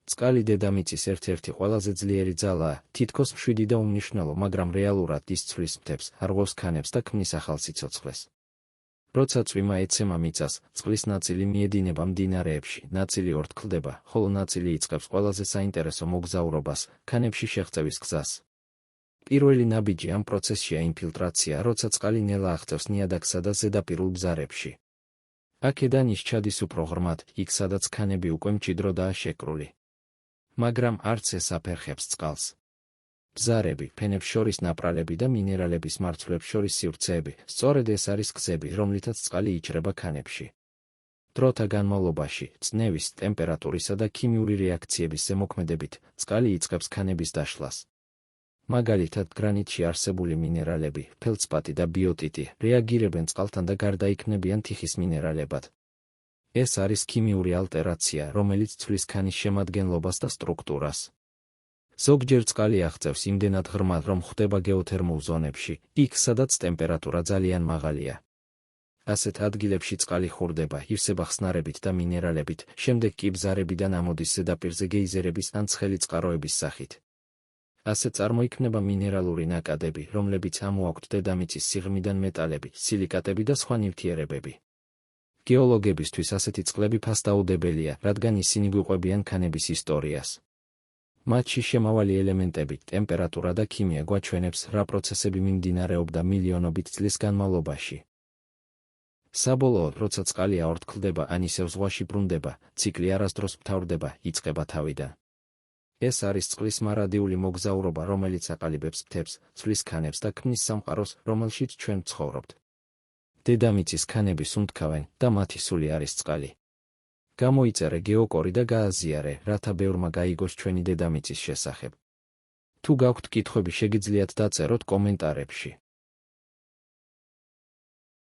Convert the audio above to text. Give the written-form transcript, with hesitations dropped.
წყალი დედამიწის ერთ-ერთი ყველაზე ძლიერი ძალაა, თითქოს მშვიდი და უმნიშვნელო, მაგრამ რეალურად ის ცვლის მთებს, არღვევს ქანებს და ქმნის ახალ სიცოცხლეს. როცა წვიმა ეცემა მიწას, წყლის ნაწილი მიედინება მდინარეებში, ნაწილი ორთქლდება, ხოლო ნაწილი იწყებს ყველაზე საინტერესო მოგზაურობას, ქანებში შეღწევის გზას. პირველი ნაბიჯი ამ პროცესშია ინფილტრაცია, როცა წყალი ნელა აღწევს ნიადაგსა და ზედაპირულ ბზარებში. აქედან ის ჩადის უფრო ღრმად, იქ სადაც ქანები უკვე მჭიდროდაა შეკრული. მაგრამ არც ეს აფერხებს წყალს. ბზარები, ფენებს შორის ნაპრალები და მინერალების მარცვლებს შორის სივრცეები, სწორედ ეს არის გზები, რომლითაც წყალი იჭრება ქანებში. დროთა განმავლობაში, წნევის, ტემპერატურისა და ქიმიური რეაქციების ზემოქმედებით, წყალი იწყებს ქანების დაშლას. მაგალითად, გრანიტში არსებული მინერალები, ფელდსპატი და ბიოტიტი რეაგირებენ წყალთან და გარდაიქმნებიან თიხის მინერალებად. ეს არის ქიმიური ალტერაცია, რომელიც ცვლის ქანის შემადგენლობას და სტრუქტურას. ზოგჯერ წყალი აღწევს იმდენად ღრმად, რომ ხვდება გეოთერმულ ზონებში, იქ სადაც ტემპერატურა ძალიან მაღალია. ასეთ ადგილებში წყალი ხურდება, ივსება ხსნარებით და მინერალებით, შემდეგ კი ბზარებიდან ამოდის ზედაპირზე გეიზერების ან ცხელი წყაროების სახით. ასე წარმოიქმნება მინერალური ნაკადები, რომლებიც ამოაქვთ დედამიწის სიღრმიდან მეტალები, სილიკატები და სხვა ნივთიერებები. გეოლოგებისთვის ასეთი წყლები ფასდაუდებელია, რადგან ისინი გვიყვებიან ქანების ისტორიას. მათში შემავალი ელემენტები, ტემპერატურა და ქიმია გვაჩვენებს, რა პროცესები მიმდინარეობდა მილიონობით წლის განმავლობაში. საბოლოოდ, როცა წყალი აორთქლდება ან ისევ ზღვაში ბრუნდება, ციკლი არასდროს მთავრდება, იწყება თავიდან. ეს არის წყლის მარადიული მოგზაურობა, რომელიც აყალიბებს მთებს, ცვლის ქანებს და ქმნის სამყაროს, რომელშიც ჩვენ ვცხოვრობთ. დედამიწის ქანები სუნთქავენ და მათი სული არის წყალი. გამოიწერე გეოკორი და გააზიარე, რათა ბევრმა გაიგოს ჩვენი დედამიწის შესახებ. თუ გაქვთ კითხვები, შეგიძლიათ დაწეროთ კომენტარებში.